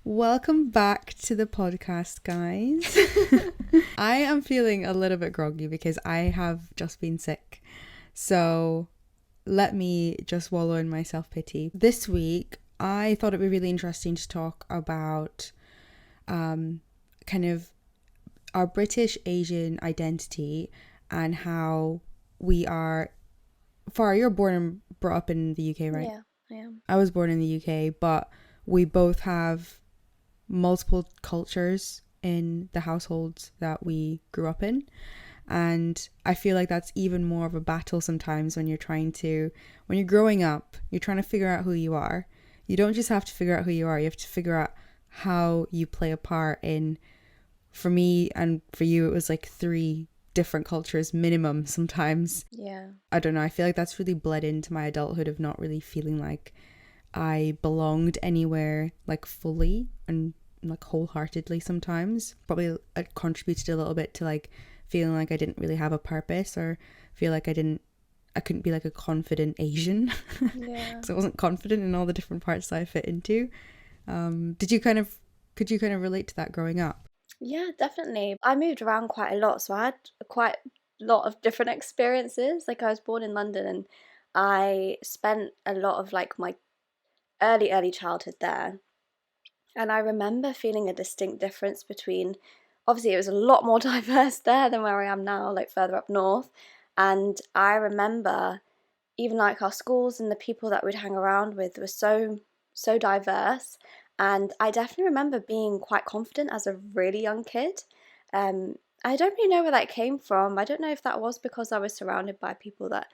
Welcome back to the podcast, guys. I am feeling a little bit groggy because I have just been sick. So let me just wallow in my self-pity. This week, I thought it'd be really interesting to talk about kind of our British Asian identity and how we are... Farah, you're born and brought up in the UK, right? Yeah, I am. I was born in the UK, but we both have multiple cultures in the households that we grew up in. And I feel like that's even more of a battle sometimes when you're growing up, you're trying to figure out who you are. You don't just have to figure out who you are, you have to figure out how you play a part in, for me and for you, it was like 3 different cultures minimum sometimes. Yeah. I don't know, I feel like that's really bled into my adulthood of not really feeling like I belonged anywhere like fully and like wholeheartedly sometimes. Probably contributed a little bit to like feeling like I didn't really have a purpose, or feel like I couldn't be like a confident Asian Yeah. because I wasn't confident in all the different parts that I fit into. Could you kind of relate to that growing up? Yeah, definitely. I moved around quite a lot, so I had quite a lot of different experiences. Like I was born in London and I spent a lot of like my early childhood there. And I remember feeling a distinct difference between, obviously it was a lot more diverse there than where I am now, like further up north. And I remember even like our schools and the people that we'd hang around with were so diverse, and I definitely remember being quite confident as a really young kid. I don't really know where that came from. I don't know if that was because I was surrounded by people that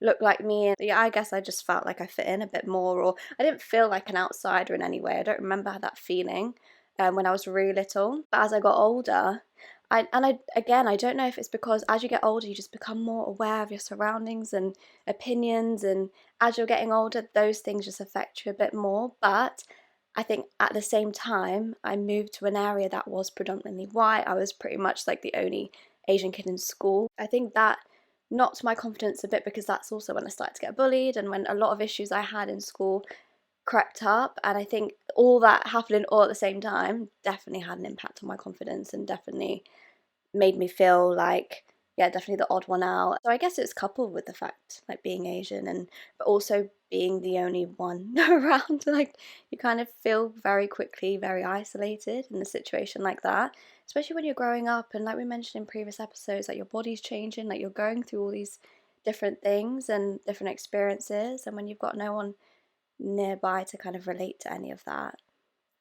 looked like me, and yeah, I guess I just felt like I fit in a bit more, or I didn't feel like an outsider in any way. I don't remember that feeling when I was really little, but as I got older, I don't know if it's because as you get older you just become more aware of your surroundings and opinions, and as you're getting older those things just affect you a bit more. But I think at the same time I moved to an area that was predominantly white. I was pretty much like the only Asian kid in school. I think that knocked my confidence a bit because that's also when I started to get bullied and when a lot of issues I had in school crept up, and I think all that happening all at the same time definitely had an impact on my confidence and definitely made me feel like, yeah, definitely the odd one out. So I guess it's coupled with the fact like being Asian, and but also being the only one around. Like you kind of feel very quickly very isolated in a situation like that, especially when you're growing up, and like we mentioned in previous episodes, like your body's changing, like you're going through all these different things and different experiences, and when you've got no one nearby to kind of relate to any of that,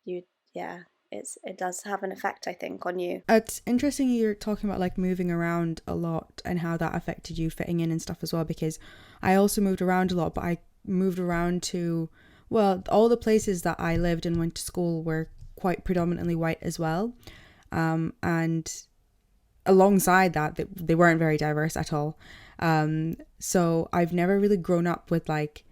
you yeah, it does have an effect, I think, on you. It's interesting you're talking about like moving around a lot and how that affected you fitting in and stuff as well, because I also moved around a lot, but I moved around to, well, all the places that I lived and went to school were quite predominantly white as well. And alongside that, they weren't very diverse at all. So I've never really grown up with like,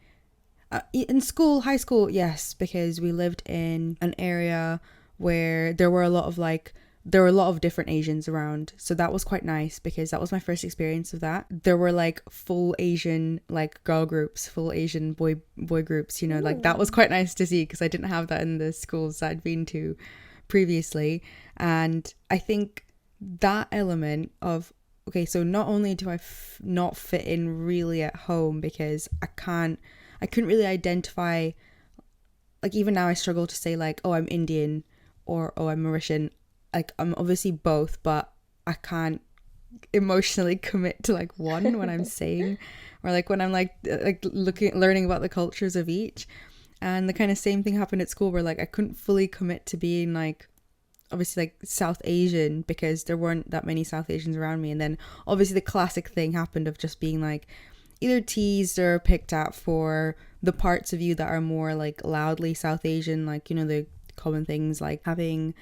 in school, high school, yes, because we lived in an area where there were a lot of different Asians around. So that was quite nice because that was my first experience of that. There were like full Asian like girl groups, full Asian boy groups, you know, like that was quite nice to see because I didn't have that in the schools I'd been to previously. And I think that element of, okay, so not only do I not fit in really at home because I couldn't really identify, like even now I struggle to say like, oh, I'm Indian or oh, I'm Mauritian. Like I'm obviously both, but I can't emotionally commit to like one when I'm saying, or like when I'm like learning about the cultures of each. And the kind of same thing happened at school where like I couldn't fully commit to being like obviously like South Asian because there weren't that many South Asians around me. And then obviously the classic thing happened of just being like either teased or picked at for the parts of you that are more like loudly South Asian, like, you know, the common things like having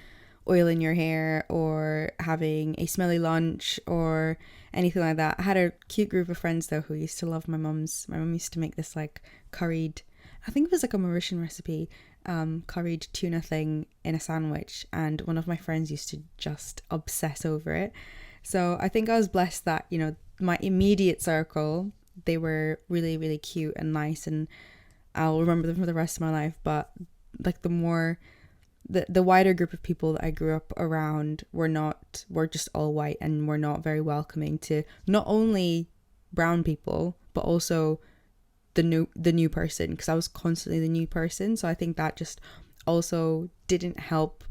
oil in your hair or having a smelly lunch or anything like that. I had a cute group of friends though who used to love my mum used to make this like curried, I think it was like a Mauritian recipe, curried tuna thing in a sandwich, and one of my friends used to just obsess over it. So I think I was blessed that, you know, my immediate circle, they were really, really cute and nice, and I'll remember them for the rest of my life. But like the more the wider group of people that I grew up around were just all white, and were not very welcoming to not only brown people but also the new person, because I was constantly the new person. So I think that just also didn't help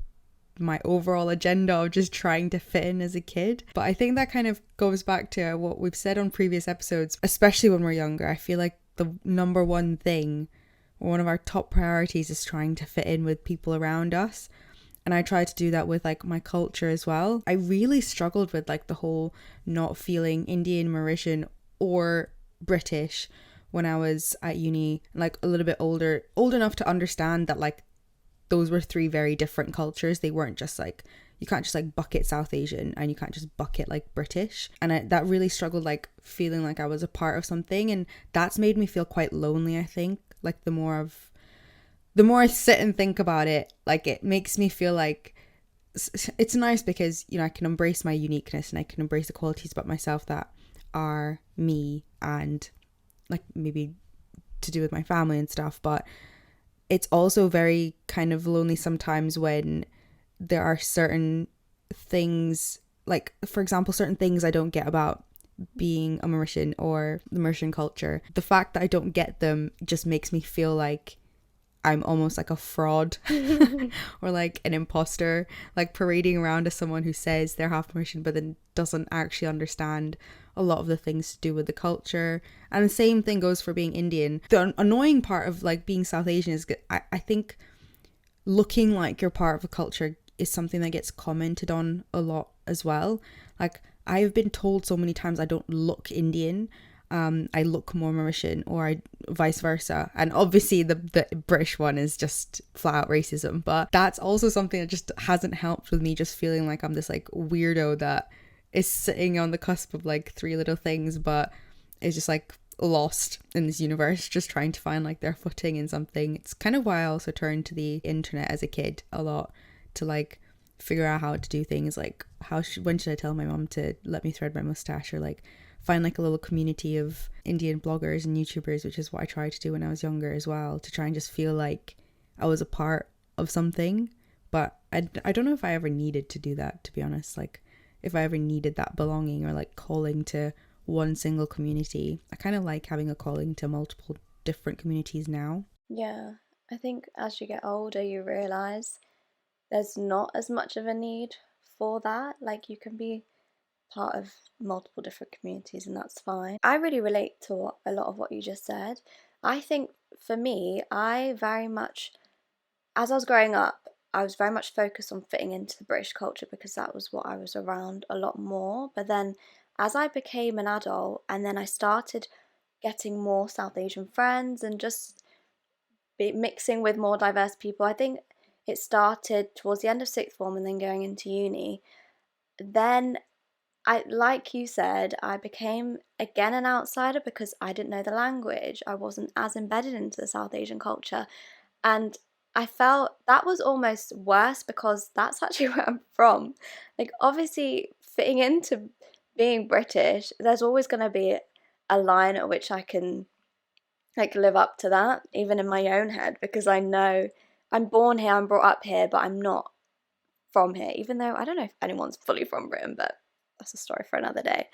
my overall agenda of just trying to fit in as a kid. But I think that kind of goes back to what we've said on previous episodes, especially when we're younger. I feel like the number one thing, one of our top priorities, is trying to fit in with people around us. And I try to do that with like my culture as well. I really struggled with like the whole not feeling Indian, Mauritian or British when I was at uni, like a little bit old enough to understand that like those were three very different cultures. They weren't just like, you can't just like bucket South Asian, and you can't just bucket like British. And that really struggled, like feeling like I was a part of something. And that's made me feel quite lonely, I think. Like the more I sit and think about it, like it makes me feel like it's nice because, you know, I can embrace my uniqueness and I can embrace the qualities about myself that are me, and like maybe to do with my family and stuff. But it's also very kind of lonely sometimes when there are certain things, like for example, certain things I don't get about being a Mauritian or the Mauritian culture. The fact that I don't get them just makes me feel like I'm almost like a fraud or like an imposter, like parading around as someone who says they're half Mauritian but then doesn't actually understand a lot of the things to do with the culture. And the same thing goes for being Indian. The annoying part of like being South Asian is I think looking like you're part of a culture is something that gets commented on a lot as well. Like I've been told so many times I don't look Indian. I look more Mauritian, or vice versa. And obviously the British one is just flat out racism, but that's also something that just hasn't helped with me just feeling like I'm this like weirdo that is sitting on the cusp of like three little things, but is just like lost in this universe, just trying to find like their footing in something. It's kind of why I also turned to the internet as a kid a lot to like figure out how to do things like when should I tell my mom to let me thread my mustache, or like find like a little community of Indian bloggers and YouTubers, which is what I tried to do when I was younger as well, to try and just feel like I was a part of something. But I don't know if I ever needed to do that, to be honest. Like if I ever needed that belonging or like calling to one single community. I kind of like having a calling to multiple different communities now. Yeah, I think as you get older, you realise there's not as much of a need for that. Like you can be part of multiple different communities and that's fine. I really relate to a lot of what you just said. I think for me, I very much, as I was growing up, I was very much focused on fitting into the British culture because that was what I was around a lot more. But then as I became an adult and then I started getting more South Asian friends and just mixing with more diverse people, I think it started towards the end of sixth form and then going into uni. Then like you said, I became again an outsider because I didn't know the language. I wasn't as embedded into the South Asian culture. And I felt that was almost worse because that's actually where I'm from. Like, obviously, fitting into being British, there's always going to be a line at which I can like live up to that, even in my own head, because I know I'm born here, I'm brought up here, but I'm not from here, even though I don't know if anyone's fully from Britain, but that's a story for another day.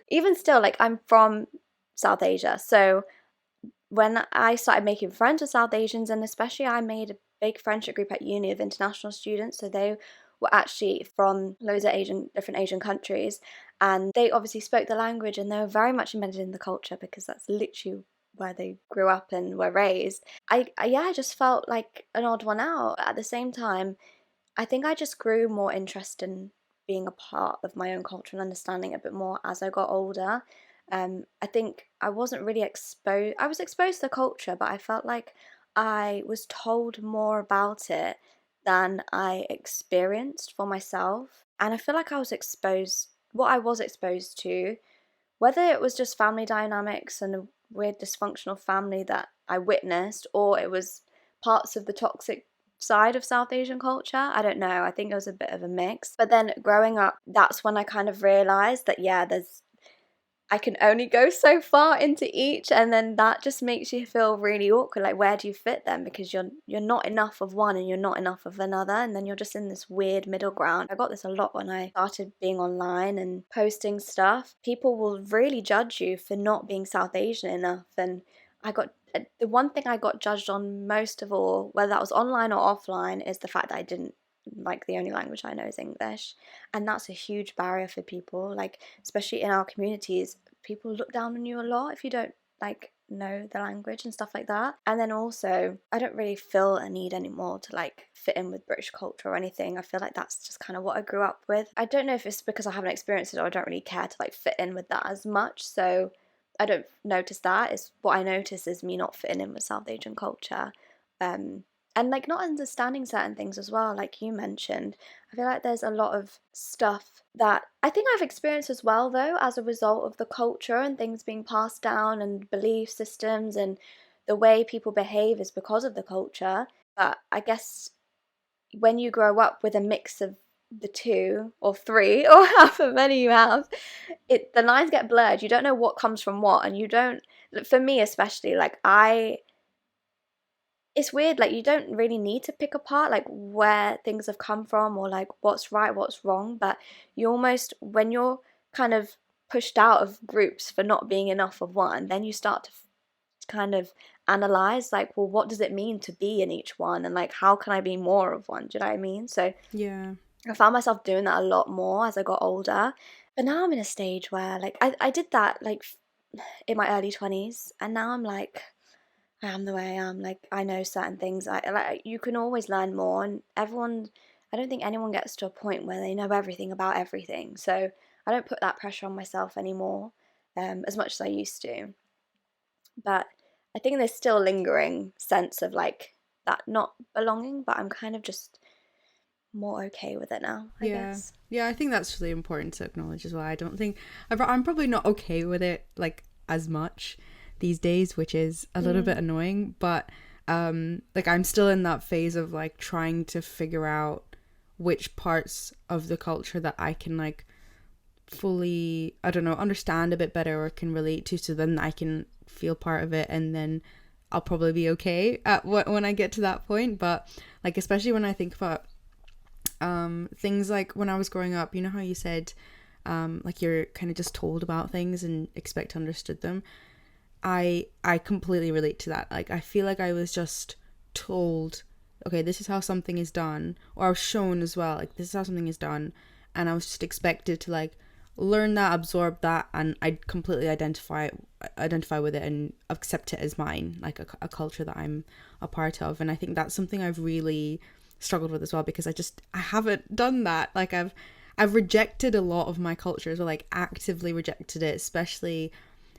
Even still, like I'm from South Asia, so when I started making friends with South Asians, and especially I made a big friendship group at uni of international students, so they were actually from loads of different Asian countries, and they obviously spoke the language and they were very much embedded in the culture because that's literally where they grew up and were raised. I just felt like an odd one out. At the same time, I think I just grew more interested in being a part of my own culture and understanding it a bit more as I got older. I think I wasn't really exposed. I was exposed to the culture, but I felt like I was told more about it than I experienced for myself. And I feel like I was exposed, what I was exposed to, whether it was just family dynamics and a weird dysfunctional family that I witnessed, or it was parts of the toxic side of South Asian culture. I don't know. I think it was a bit of a mix. But then growing up, that's when I kind of realised that, yeah, I can only go so far into each, and then that just makes you feel really awkward. Like, where do you fit then? Because you're not enough of one and you're not enough of another, and then you're just in this weird middle ground. I got this a lot when I started being online and posting stuff. People will really judge you for not being South Asian enough, and I got the one thing I got judged on most of all, whether that was online or offline, is the fact that I didn't, like, the only language I know is English. And that's a huge barrier for people, like, especially in our communities. People look down on you a lot if you don't, like, know the language and stuff like that. And then also, I don't really feel a need anymore to, like, fit in with British culture or anything. I feel like that's just kind of what I grew up with. I don't know if it's because I haven't experienced it or I don't really care to, like, fit in with that as much, so I don't notice that. It's what I notice is me not fitting in with South Asian culture. And, like, not understanding certain things as well, like you mentioned. I feel like there's a lot of stuff that I think I've experienced as well, though, as a result of the culture and things being passed down and belief systems and the way people behave is because of the culture. But I guess when you grow up with a mix of the two or three or however many you have, the lines get blurred. You don't know what comes from what, and you don't, for me especially, like, it's weird, like, you don't really need to pick apart, like, where things have come from or, like, what's right, what's wrong, but you almost, when you're kind of pushed out of groups for not being enough of one, then you start to kind of analyze, like, well, what does it mean to be in each one, and, like, how can I be more of one? Do you know what I mean? So Yeah. I found myself doing that a lot more as I got older, but now I'm in a stage where, like, I did that, like, in my early 20s, and now I'm like, I am the way I am. Like, I know certain things. I like, you can always learn more, and everyone. I don't think anyone gets to a point where they know everything about everything. So I don't put that pressure on myself anymore, as much as I used to. But I think there's still a lingering sense of, like, that not belonging. But I'm kind of just more okay with it now, I Yeah. guess. Yeah, I think that's really important to acknowledge as well. I don't think I'm probably not okay with it, like, as much these days, which is a little bit annoying, but like, I'm still in that phase of, like, trying to figure out which parts of the culture that I can, like, fully, I don't know, understand a bit better or can relate to, so then I can feel part of it, and then I'll probably be okay at when I get to that point. But, like, especially when I think about things like when I was growing up, you know how you said like, you're kind of just told about things and expect to understood them. I completely relate to that. Like, I feel like I was just told, okay, this is how something is done, or I was shown as well, like, this is how something is done, and I was just expected to, like, learn that, absorb that, and I'd completely identify with it and accept it as mine, like a culture that I'm a part of. And I think that's something I've really struggled with as well, because I haven't done that. Like, I've rejected a lot of my culture as well, like, actively rejected it, especially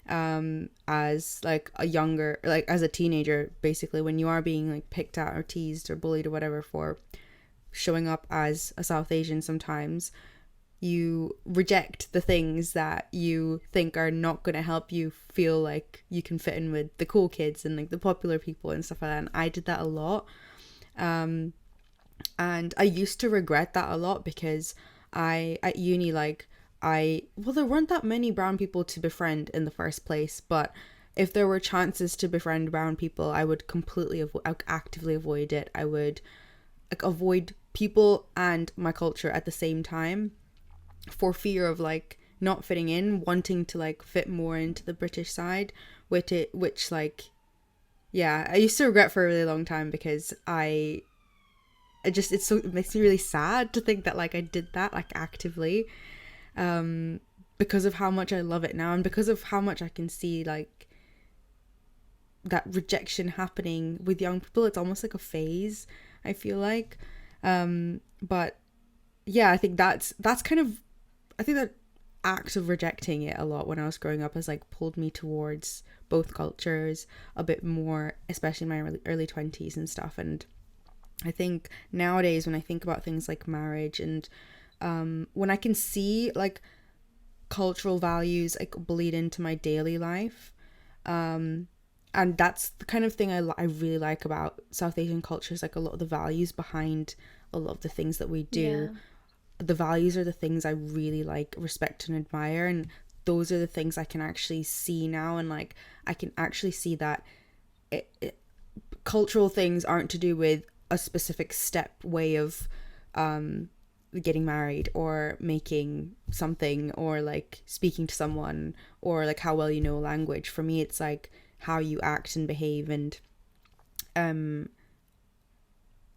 as, like, as a teenager, basically, when you are being, like, picked at or teased or bullied or whatever for showing up as a South Asian. Sometimes you reject the things that you think are not going to help you feel like you can fit in with the cool kids and, like, the popular people and stuff like that. And I did that a lot. And I used to regret that a lot, because at uni, like, there weren't that many brown people to befriend in the first place, but if there were chances to befriend brown people, I would actively avoid it. I would, like, avoid people and my culture at the same time, for fear of, like, not fitting in, wanting to, like, fit more into the British side, which like, yeah, I used to regret for a really long time, because it makes me really sad to think that, like, I did that, like, actively, because of how much I love it now, and because of how much I can see, like, that rejection happening with young people. It's almost like a phase, I feel like. But yeah, I think that's kind of, I think that act of rejecting it a lot when I was growing up has, like, pulled me towards both cultures a bit more, especially in my early 20s and stuff. And I think nowadays, when I think about things like marriage, and when I can see, like, cultural values, like, bleed into my daily life, and that's the kind of thing I really like about South Asian cultures, like, a lot of the values behind a lot of the things that we do. Yeah. The values are the things I really, like, respect and admire, and those are the things I can actually see now, and like I can actually see that cultural things aren't to do with a specific step way of getting married or making something or like speaking to someone or like how well you know a language. For me, it's like how you act and behave, and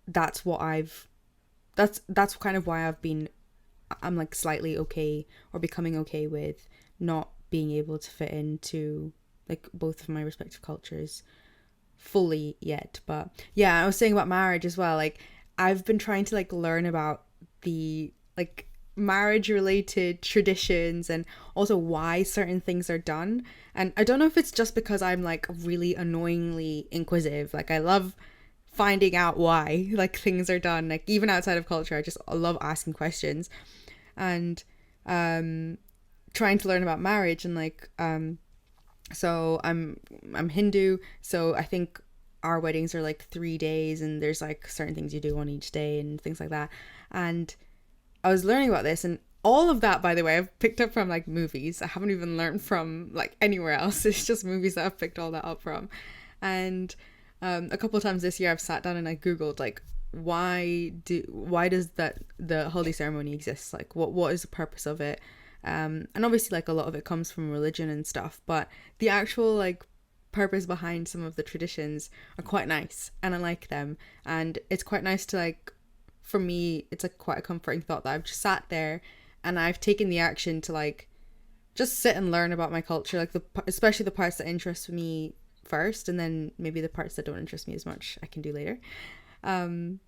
that's what I've that's kind of why I'm like slightly okay or becoming okay with not being able to fit into like both of my respective cultures fully yet. But yeah, I was saying about marriage as well, like I've been trying to like learn about the like marriage related traditions and also why certain things are done. And I don't know if it's just because I'm like really annoyingly inquisitive, like I love finding out why like things are done, like even outside of culture. I love asking questions and trying to learn about marriage. And like so I'm Hindu, so I think our weddings are like 3 days, and there's like certain things you do on each day and things like that. And I was learning about this, and all of that, by the way, I've picked up from like movies. I haven't even learned from like anywhere else. It's just movies that I've picked all that up from. And a couple of times this year I've sat down and I googled like why does that the holiday ceremony exist, like what is the purpose of it. And obviously like a lot of it comes from religion and stuff, but the actual like purpose behind some of the traditions are quite nice and I like them. And it's quite nice to like, for me it's like quite a comforting thought that I've just sat there and I've taken the action to like just sit and learn about my culture, like especially the parts that interest me first, and then maybe the parts that don't interest me as much I can do later. The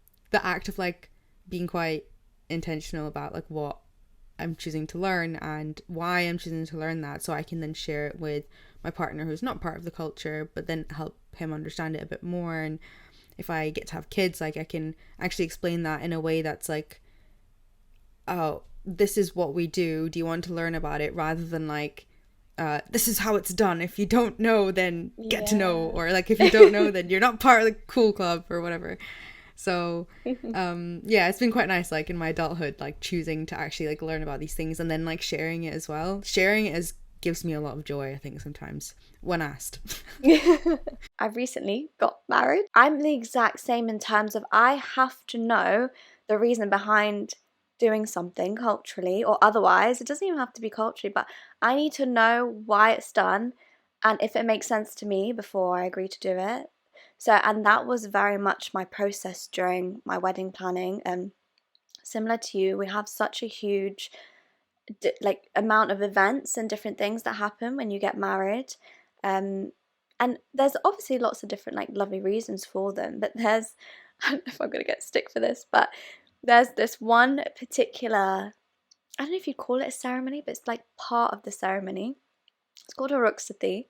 act of like being quite intentional about like what I'm choosing to learn and why I'm choosing to learn that, so I can then share it with my partner who's not part of the culture, but then help him understand it a bit more. And if I get to have kids, like I can actually explain that in a way that's like, oh, this is what we do you want to learn about it, rather than like this is how it's done, if you don't know then get to know, or like if you don't know then you're not part of the cool club or whatever. So yeah, it's been quite nice like in my adulthood, like choosing to actually like learn about these things and then like sharing it as well. Sharing it gives me a lot of joy, I think, sometimes when asked. I've recently got married. I'm the exact same in terms of I have to know the reason behind doing something culturally or otherwise. It doesn't even have to be culturally, but I need to know why it's done and if it makes sense to me before I agree to do it. So, and that was very much my process during my wedding planning. Similar to you, we have such a huge like amount of events and different things that happen when you get married. And there's obviously lots of different like lovely reasons for them, but there's I don't know if I'm gonna get stick for this, but there's this one particular, I don't know if you call it a ceremony, but it's like part of the ceremony. It's called a ruxati,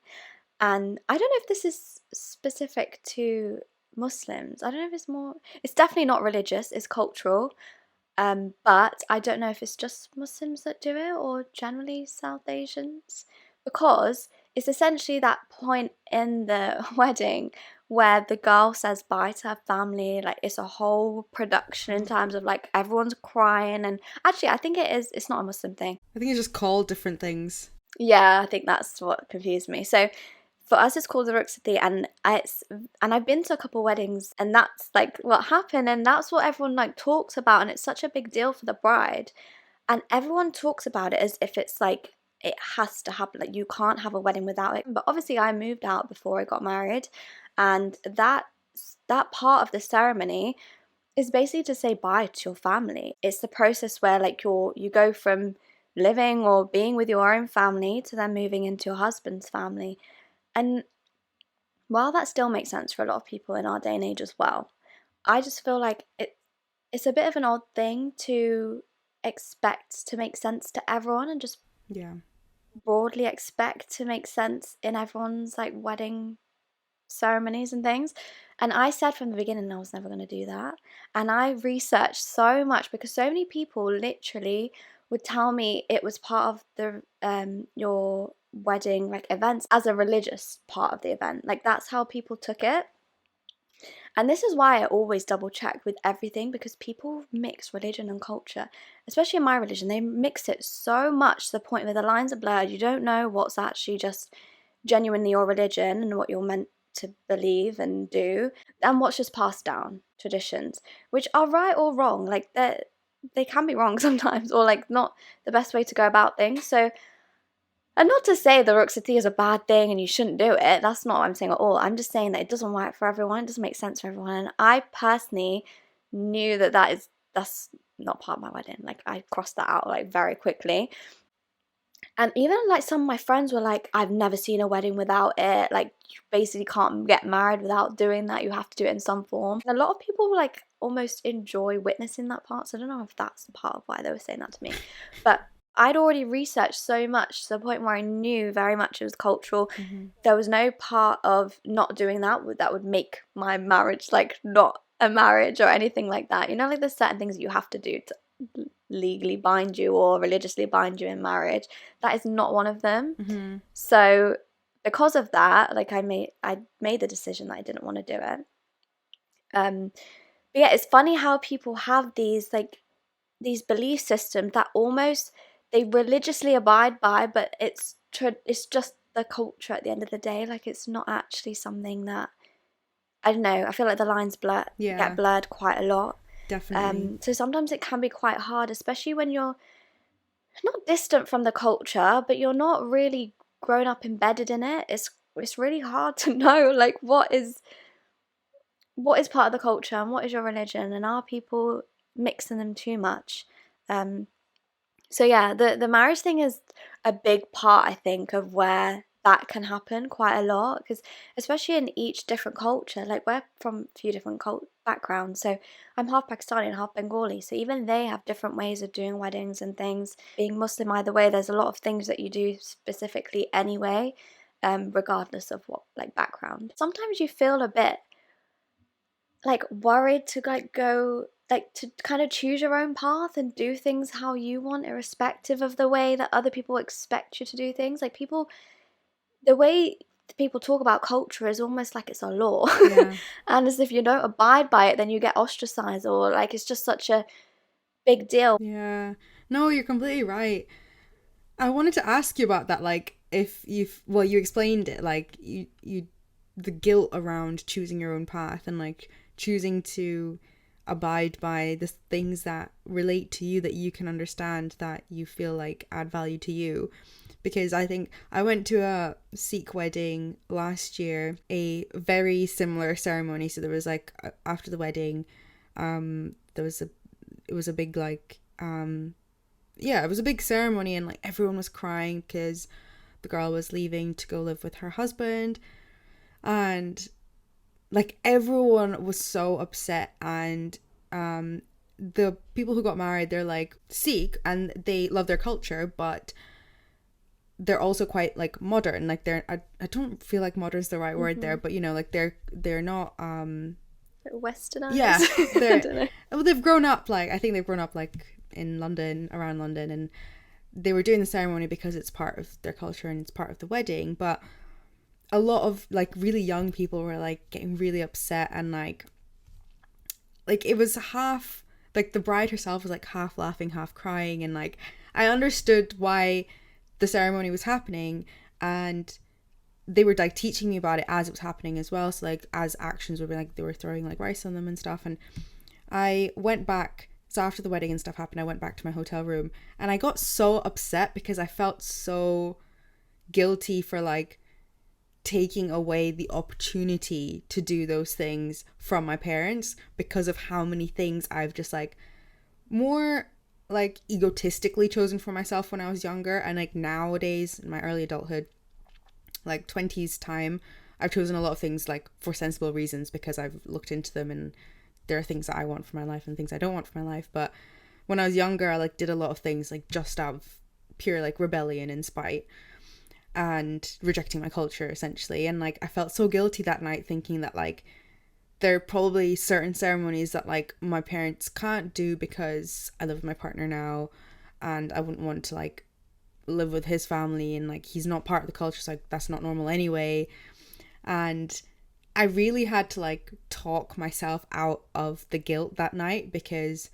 and I don't know if this is specific to Muslims. I don't know if it's definitely not religious, it's cultural. But I don't know if it's just Muslims that do it or generally South Asians, because it's essentially that point in the wedding where the girl says bye to her family. Like it's a whole production in terms of like everyone's crying, and actually I think it's not a Muslim thing. I think it's just called different things. Yeah, I think that's what confused me. So for us it's called the ruxati, and I've been to a couple weddings and that's like what happened, and that's what everyone like talks about, and it's such a big deal for the bride, and everyone talks about it as if it's like it has to happen, like you can't have a wedding without it. But obviously I moved out before I got married, and that part of the ceremony is basically to say bye to your family. It's the process where like you go from living or being with your own family to then moving into your husband's family. And while that still makes sense for a lot of people in our day and age as well, I just feel like it's a bit of an odd thing to expect to make sense to everyone, and just Yeah. broadly expect to make sense in everyone's like wedding ceremonies and things. And I said from the beginning I was never going to do that. And I researched so much because so many people literally would tell me it was part of the your wedding like events as a religious part of the event. Like that's how people took it. And this is why I always double check with everything, because people mix religion and culture, especially in my religion. They mix it so much to the point where the lines are blurred. You don't know what's actually just genuinely your religion and what you're meant to believe and do, and what's just passed down traditions, which are right or wrong. Like they can be wrong sometimes, or like not the best way to go about things. So, and not to say the ruxity is a bad thing and you shouldn't do it. That's not what I'm saying at all. I'm just saying that it doesn't work for everyone. It doesn't make sense for everyone. And I personally knew that that's not part of my wedding. Like I crossed that out like very quickly. And even like some of my friends were like, I've never seen a wedding without it. Like you basically can't get married without doing that. You have to do it in some form. And a lot of people like almost enjoy witnessing that part. So I don't know if that's part of why they were saying that to me. But I'd already researched so much to the point where I knew very much it was cultural. There was no part of not doing that would make my marriage like not a marriage or anything like that. You know, like there's certain things that you have to do to legally bind you or religiously bind you in marriage. That is not one of them. So because of that, like I made the decision that I didn't want to do it. But yeah, it's funny how people have these belief systems that almost they religiously abide by, but it's just the culture at the end of the day. Like it's not actually something that, I don't know, I feel like the lines get blurred quite a lot. Definitely. So sometimes it can be quite hard, especially when you're not distant from the culture, but you're not really grown up embedded in it. It's really hard to know like what is part of the culture and what is your religion, and are people mixing them too much? So yeah, the marriage thing is a big part, I think, of where that can happen quite a lot, because especially in each different culture, like we're from a few different backgrounds. So I'm half Pakistani and half Bengali, so even they have different ways of doing weddings and things. Being Muslim either way, there's a lot of things that you do specifically anyway, regardless of what like background. Sometimes you feel a bit like worried to like go like to kind of choose your own path and do things how you want, irrespective of the way that other people expect you to do things. Like the way people talk about culture is almost like it's a law. And as if you don't abide by it, then you get ostracized, or like it's just such a big deal. No, you're completely right. I wanted to ask you about that, like if you explained it, like you the guilt around choosing your own path and like choosing to abide by the things that relate to you, that you can understand, that you feel like add value to you. Because I think I went to a Sikh wedding last year, a very similar ceremony. So there was like after the wedding, it was a big like it was a big ceremony, and like everyone was crying because the girl was leaving to go live with her husband, and like everyone was so upset. And the people who got married, they're like Sikh and they love their culture, but they're also quite like modern. Like I don't feel like modern is the right word there, but you know, like they're not Westernized. Well, they've grown up, like I think they've grown up like in London, around London, and they were doing the ceremony because it's part of their culture and it's part of the wedding. But a lot of like really young people were like getting really upset, and like it was half like the bride herself was like half laughing, half crying, and like I understood why the ceremony was happening, and they were like teaching me about it as it was happening as well. So like as actions were being like, they were throwing like rice on them and stuff. And I went back, so after the wedding and stuff happened, I went back to my hotel room, and I got so upset because I felt so guilty for like taking away the opportunity to do those things from my parents, because of how many things I've just like more like egotistically chosen for myself when I was younger. And like nowadays in my early adulthood, like 20s time, I've chosen a lot of things like for sensible reasons, because I've looked into them and there are things that I want for my life and things I don't want for my life. But when I was younger, I like did a lot of things like just out of pure like rebellion and spite and rejecting my culture essentially. And like I felt so guilty that night, thinking that like there are probably certain ceremonies that like my parents can't do because I live with my partner now, and I wouldn't want to like live with his family, and like he's not part of the culture, so like that's not normal anyway. And I really had to like talk myself out of the guilt that night, because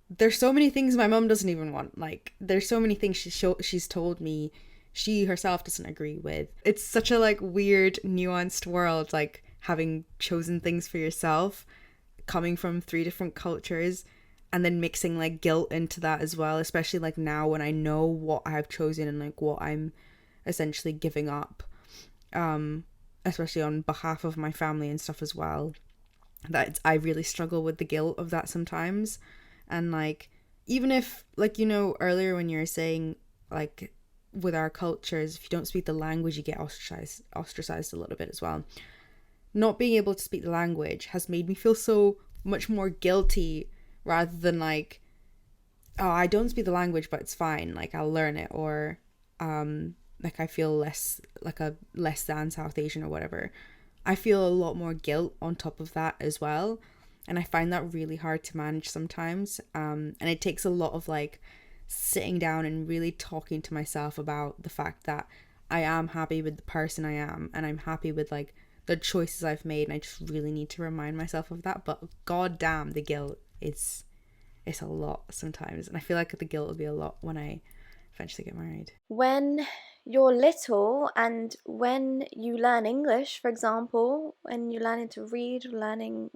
there's so many things my mum doesn't even want. Like, there's so many things she's told me she herself doesn't agree with. It's such a like weird, nuanced world, like having chosen things for yourself, coming from 3 different cultures, and then mixing like guilt into that as well, especially like now when I know what I've chosen and like what I'm essentially giving up, especially on behalf of my family and stuff as well. I really struggle with the guilt of that sometimes. And like, even if like, you know, earlier when you were saying like with our cultures, if you don't speak the language you get ostracized a little bit as well. Not being able to speak the language has made me feel so much more guilty, rather than like, oh, I don't speak the language but it's fine, like I'll learn it, or like I feel less like a less than South Asian or whatever. I feel a lot more guilt on top of that as well, and I find that really hard to manage sometimes, and it takes a lot of like sitting down and really talking to myself about the fact that I am happy with the person I am, and I'm happy with like the choices I've made, and I just really need to remind myself of that. But god damn, the guilt is it's a lot sometimes, and I feel like the guilt will be a lot when I eventually get married. When you're little and when you learn English, for example, when you're learning to read, learning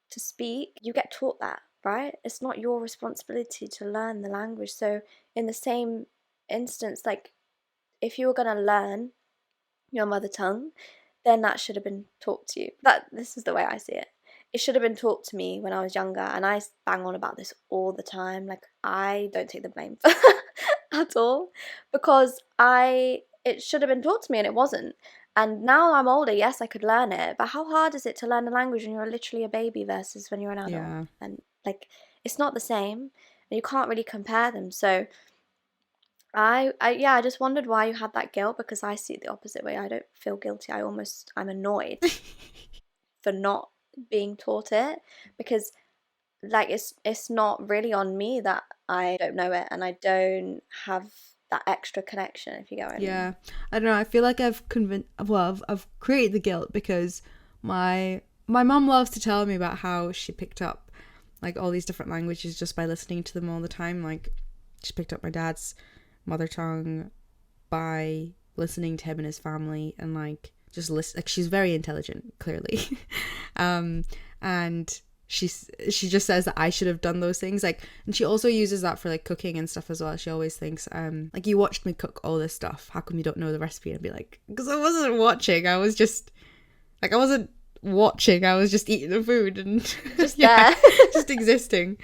to speak, you get taught that, right? It's not your responsibility to learn the language. So in the same instance, like if you were going to learn your mother tongue, then that should have been taught to you. This is the way I see it. It should have been taught to me when I was younger, and I bang on about this all the time. Like, I don't take the blame for at all, because it should have been taught to me and it wasn't. And now I'm older, yes, I could learn it, but how hard is it to learn a language when you're literally a baby versus when you're an adult? Yeah. And like, it's not the same, and you can't really compare them. So I just wondered why you had that guilt, because I see it the opposite way. I don't feel guilty. I'm annoyed for not being taught it, because like it's not really on me that I don't know it and I don't have that extra connection, if you get what I mean. Yeah, I don't know. I feel like I've created the guilt because my mum loves to tell me about how she picked up like all these different languages just by listening to them all the time. Like, she picked up my dad's mother tongue by listening to him and his family, and like just listen. Like, she's very intelligent, clearly, and she just says that I should have done those things. Like, and she also uses that for like cooking and stuff as well. She always thinks like, you watched me cook all this stuff, how come you don't know the recipe? And I'd be like, because I wasn't watching, I was just like, I wasn't watching, I was just eating the food and Just yeah, there. just existing.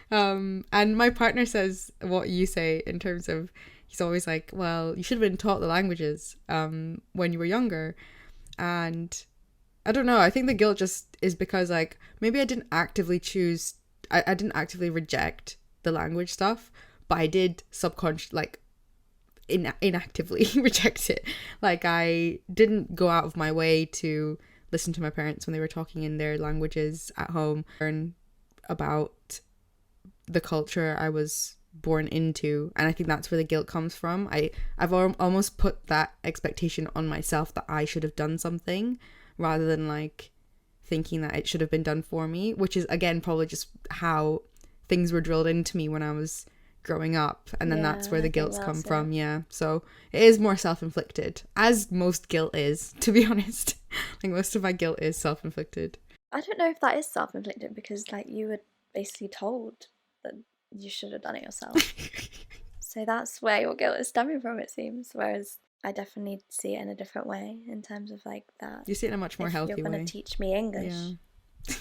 And my partner says what you say in terms of, he's always like, well, you should have been taught the languages when you were younger. And I don't know, I think the guilt just is because like, maybe I didn't actively choose, I didn't actively reject the language stuff, but I did subconsciously, like inactively reject it. Like, I didn't go out of my way to listen to my parents when they were talking in their languages at home, learn about the culture I was born into. And I think that's where the guilt comes from. I've almost put that expectation on myself that I should have done something, rather than like thinking that it should have been done for me, which is again probably just how things were drilled into me when I was growing up, and then that's where the guilt's come from. Yeah, so it is more self-inflicted, as most guilt is, to be honest. Like, most of my guilt is self-inflicted. I don't know if that is self-inflicted, because like you were basically told that you should have done it yourself. So that's where your guilt is stemming from, it seems. Whereas I definitely see it in a different way, in terms of like that. You see it in a much more healthy way. You're going to teach me English. Yeah.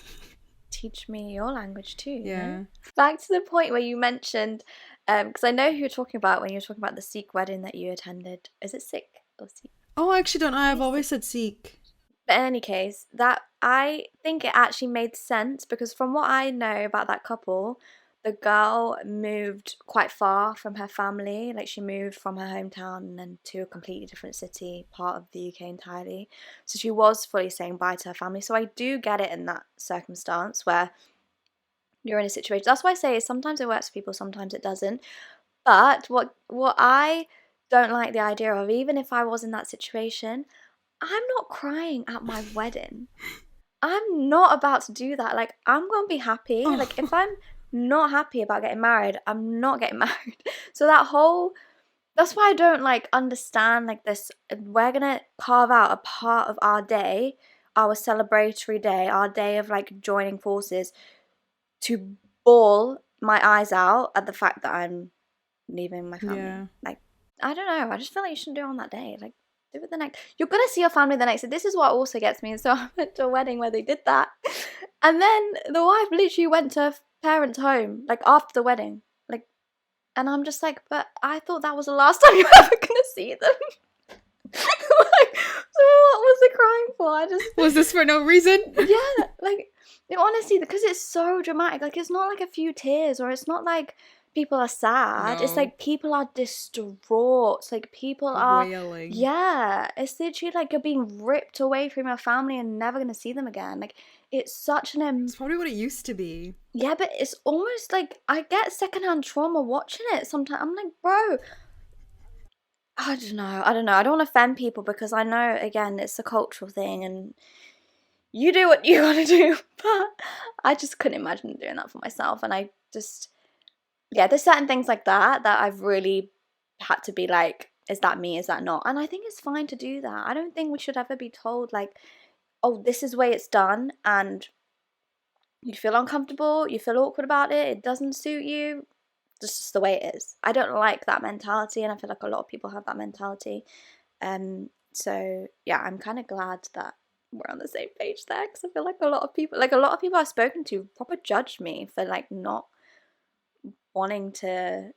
Teach me your language too. Yeah. You know? Back to the point where you mentioned, because I know who you're talking about when you're talking about the Sikh wedding that you attended. Is it Sikh or Sikh? Oh, I actually don't know. I've always said Sikh. But in any case, that I think it actually made sense, because from what I know about that couple, the girl moved quite far from her family. Like, she moved from her hometown and then to a completely different city, part of the UK entirely. So she was fully saying bye to her family. So I do get it in that circumstance where you're in a situation. That's why I say sometimes it works for people, sometimes it doesn't. But what I don't like the idea of, even if I was in that situation, I'm not crying at my wedding. I'm not about to do that. Like, I'm gonna be happy. Like, if Oh, I'm not happy about getting married, I'm not getting married. So that's why I don't like understand like this. We're gonna carve out a part of our day, our celebratory day, our day of like joining forces to bawl my eyes out at the fact that I'm leaving my family. yeah. Like, I don't know. I just feel like you shouldn't do it on that day. Like, do it the next. You're gonna see your family the next day. This is what also gets me. So I went to a wedding where they did that, and then the wife literally went to her parents' home like after the wedding. Like, and I'm just like, but I thought that was the last time you were ever gonna see them. Like, so what was the crying for? I just Was this for no reason? yeah, like honestly, because it's so dramatic. Like, it's not like a few tears, or it's not like people are sad. It's No. like people are distraught. It's like people are, Wailing. yeah. It's literally like you're being ripped away from your family and never gonna see them again. Like, it's such an It's probably what it used to be. yeah, but it's almost like I get secondhand trauma watching it sometimes. I'm like, bro, I don't know. I don't know. I don't want to offend people because I know, again, it's a cultural thing and you do what you want to do. But I just couldn't imagine doing that for myself. And I just, yeah, there's certain things like that that I've really had to be like, is that me? Is that not? And I think it's fine to do that. I don't think we should ever be told, like, oh, this is the way it's done. And you feel uncomfortable, you feel awkward about it, it doesn't suit you. This is just the way it is. I don't like that mentality, and I feel like a lot of people have that mentality. So yeah, I'm kind of glad that we're on the same page there, because I feel like a lot of people, I've spoken to, proper judged me for like not wanting to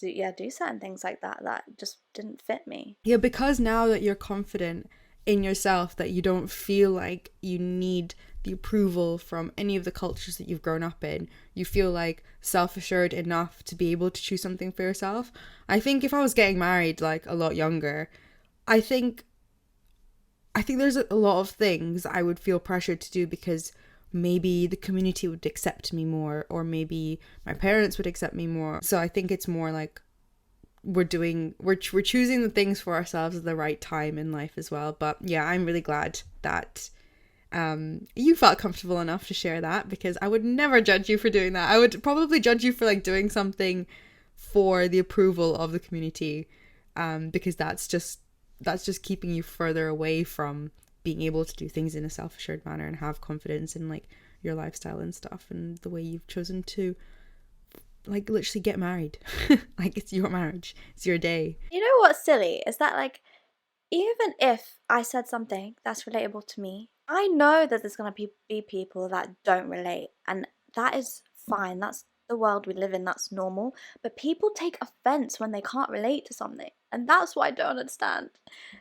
do certain things like that that just didn't fit me. Yeah, because now that you're confident in yourself, that you don't feel like you need the approval from any of the cultures that you've grown up in, you feel like self-assured enough to be able to choose something for yourself. I think if I was getting married like a lot younger, I think there's a lot of things I would feel pressured to do because maybe the community would accept me more, or maybe my parents would accept me more. So I think it's more like we're choosing the things for ourselves at the right time in life as well. But yeah, I'm really glad that you felt comfortable enough to share that, because I would never judge you for doing that. I would probably judge you for like doing something for the approval of the community, because that's just keeping you further away from being able to do things in a self-assured manner and have confidence in like your lifestyle and stuff and the way you've chosen to like literally get married. Like, it's your marriage, it's your day. You know what's silly is that, like, even if I said something that's relatable to me, I know that there's going to be people that don't relate, and that is fine. That's the world we live in, that's normal. But people take offense when they can't relate to something, and that's what I don't understand.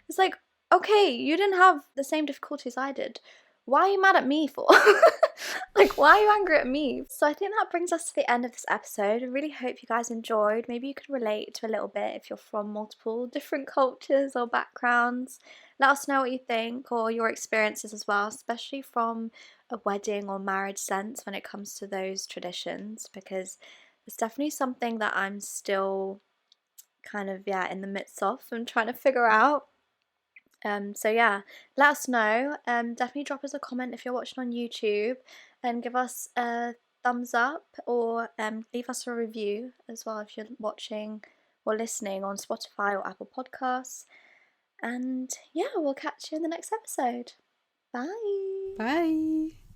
It's like, okay, you didn't have the same difficulties I did. Why are you mad at me for? Like, why are you angry at me? So I think that brings us to the end of this episode. I really hope you guys enjoyed. Maybe you could relate to a little bit if you're from multiple different cultures or backgrounds. Let us know what you think, or your experiences as well, especially from a wedding or marriage sense when it comes to those traditions, because it's definitely something that I'm still kind of, yeah, in the midst of and trying to figure out. So yeah, let us know. Definitely drop us a comment if you're watching on YouTube, and give us a thumbs up, or leave us a review as well if you're watching or listening on Spotify or Apple Podcasts. And yeah, we'll catch you in the next episode. Bye. Bye.